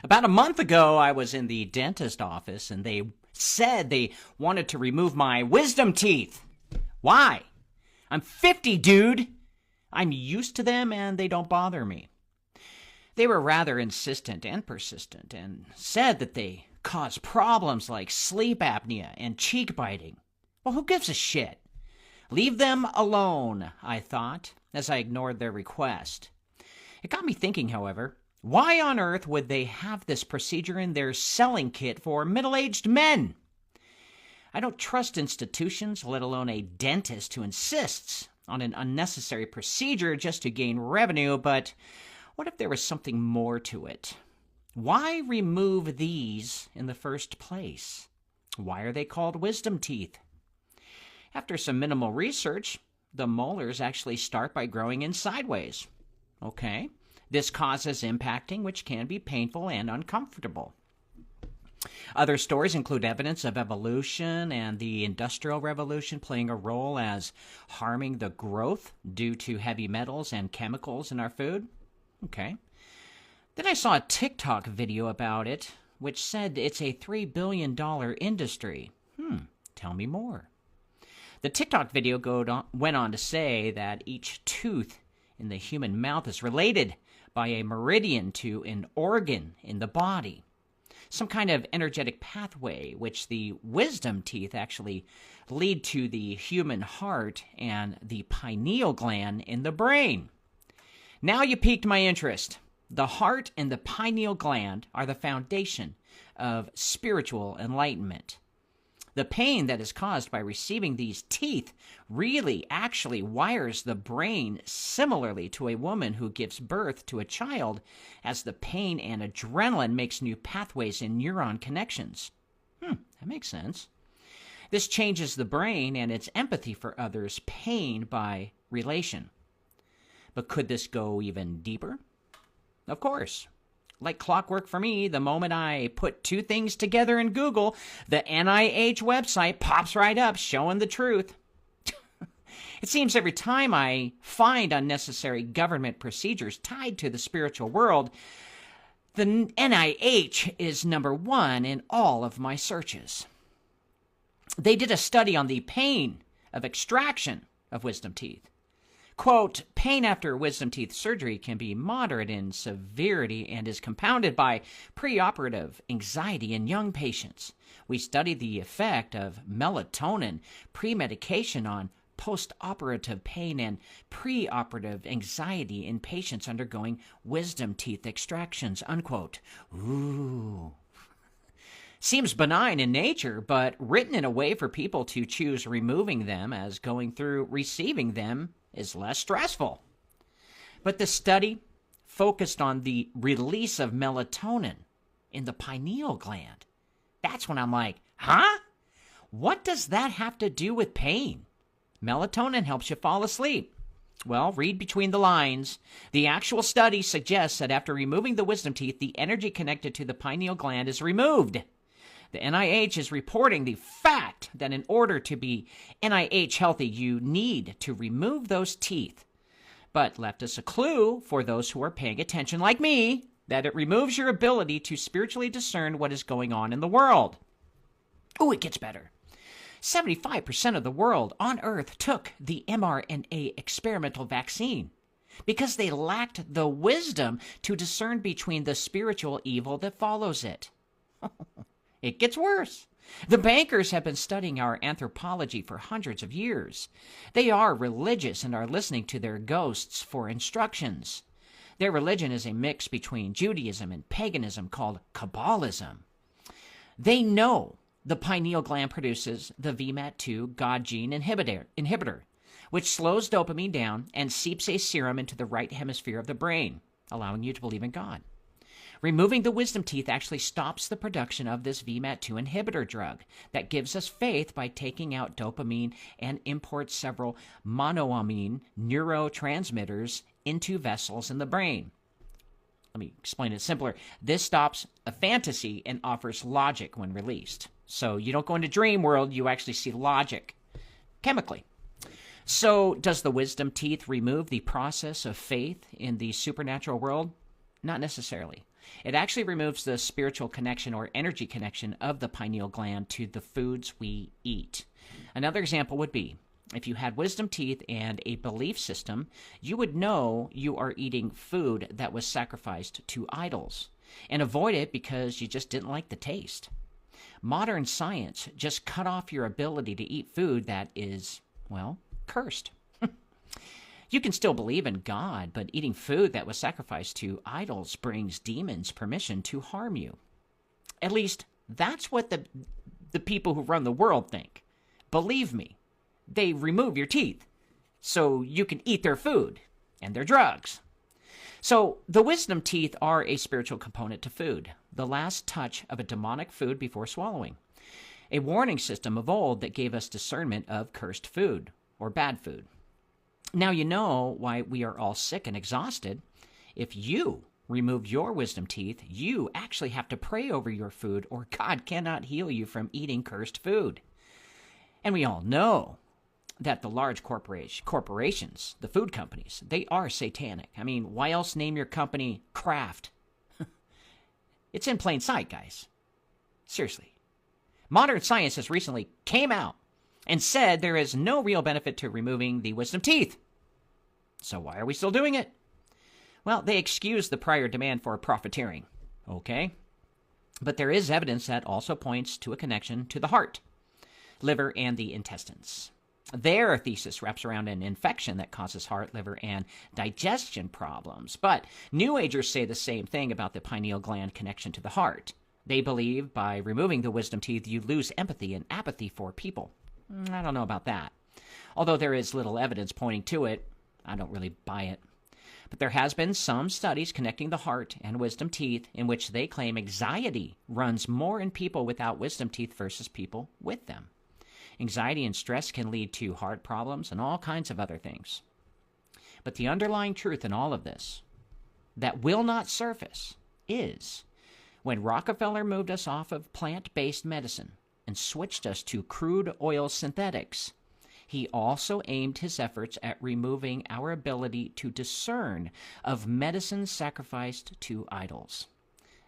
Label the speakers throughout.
Speaker 1: About a month ago, I was in the dentist office and they said they wanted to remove my wisdom teeth. Why? I'm 50, dude. I'm used to them and they don't bother me. They were rather insistent and persistent and said that they cause problems like sleep apnea and cheek biting. Well, who gives a shit? Leave them alone, I thought, as I ignored their request. It got me thinking, however, why on earth would they have this procedure in their selling kit for middle-aged men? I don't trust institutions, let alone a dentist who insists on an unnecessary procedure just to gain revenue, but what if there was something more to it? Why remove these in the first place? Why are they called wisdom teeth? After some minimal research, the molars actually start by growing in sideways. Okay. This causes impacting, which can be painful and uncomfortable. Other stories include evidence of evolution and the Industrial Revolution playing a role as harming the growth due to heavy metals and chemicals in our food. Okay. Then I saw a TikTok video about it, which said it's a $3 billion industry. Tell me more. The TikTok video went on to say that each tooth in the human mouth is related by a meridian to an organ in the body, some kind of energetic pathway, which the wisdom teeth actually lead to the human heart and the pineal gland in the brain. Now you piqued my interest. The heart and the pineal gland are the foundation of spiritual enlightenment. The pain that is caused by receiving these teeth really actually wires the brain similarly to a woman who gives birth to a child, as the pain and adrenaline makes new pathways in neuron connections. That makes sense. This changes the brain and its empathy for others' pain by relation. But could this go even deeper? Of course. Like clockwork for me, the moment I put two things together in Google, the NIH website pops right up showing the truth. It seems every time I find unnecessary government procedures tied to the spiritual world, the NIH is number one in all of my searches. They did a study on the pain of extraction of wisdom teeth. Quote, pain after wisdom teeth surgery can be moderate in severity and is compounded by preoperative anxiety in young patients. We studied the effect of melatonin pre-medication on post-operative pain and preoperative anxiety in patients undergoing wisdom teeth extractions, unquote. Ooh. Seems benign in nature, but written in a way for people to choose removing them as going through receiving them is less stressful. But the study focused on the release of melatonin in the pineal gland. That's when I'm like, huh? What does that have to do with pain? Melatonin helps you fall asleep. Well, read between the lines. The actual study suggests that after removing the wisdom teeth, the energy connected to the pineal gland is removed. The NIH is reporting the fact that in order to be NIH healthy, you need to remove those teeth. But left us a clue for those who are paying attention like me, that it removes your ability to spiritually discern what is going on in the world. Oh, it gets better. 75% of the world on Earth took the mRNA experimental vaccine because they lacked the wisdom to discern between the spiritual evil that follows it. It gets worse. The bankers have been studying our anthropology for hundreds of years. They are religious and are listening to their ghosts for instructions. Their religion is a mix between Judaism and paganism called Kabbalism. They know the pineal gland produces the VMAT2 God gene inhibitor, which slows dopamine down and seeps a serum into the right hemisphere of the brain, allowing you to believe in God. Removing the wisdom teeth actually stops the production of this VMAT2 inhibitor drug that gives us faith by taking out dopamine and imports several monoamine neurotransmitters into vessels in the brain. Let me explain it simpler. This stops a fantasy and offers logic when released. So you don't go into dream world, you actually see logic chemically. So does the wisdom teeth remove the process of faith in the supernatural world? Not necessarily. It actually removes the spiritual connection or energy connection of the pineal gland to the foods we eat. Another example would be, if you had wisdom teeth and a belief system, you would know you are eating food that was sacrificed to idols and avoid it because you just didn't like the taste. Modern science just cut off your ability to eat food that is, well, cursed. You can still believe in God, but eating food that was sacrificed to idols brings demons permission to harm you. At least, that's what the people who run the world think. Believe me, they remove your teeth so you can eat their food and their drugs. So, the wisdom teeth are a spiritual component to food, the last touch of a demonic food before swallowing. A warning system of old that gave us discernment of cursed food or bad food. Now you know why we are all sick and exhausted. If you removed your wisdom teeth, you actually have to pray over your food, or God cannot heal you from eating cursed food. And we all know that the large corporations, the food companies, they are satanic. I mean, why else name your company Kraft? It's in plain sight, guys. Seriously. Modern science has recently came out and said there is no real benefit to removing the wisdom teeth. So why are we still doing it? Well, they excuse the prior demand for profiteering, okay? But there is evidence that also points to a connection to the heart, liver, and the intestines. Their thesis wraps around an infection that causes heart, liver, and digestion problems. But New Agers say the same thing about the pineal gland connection to the heart. They believe by removing the wisdom teeth, you lose empathy and apathy for people. I don't know about that. Although there is little evidence pointing to it, I don't really buy it. But there has been some studies connecting the heart and wisdom teeth in which they claim anxiety runs more in people without wisdom teeth versus people with them. Anxiety and stress can lead to heart problems and all kinds of other things. But the underlying truth in all of this that will not surface is when Rockefeller moved us off of plant-based medicine and switched us to crude oil synthetics, he also aimed his efforts at removing our ability to discern of medicine sacrificed to idols.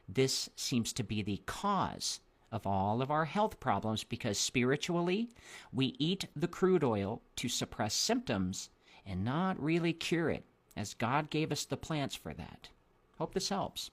Speaker 1: This seems to be the cause of all of our health problems because spiritually, we eat the crude oil to suppress symptoms and not really cure it, as God gave us the plants for that. Hope this helps.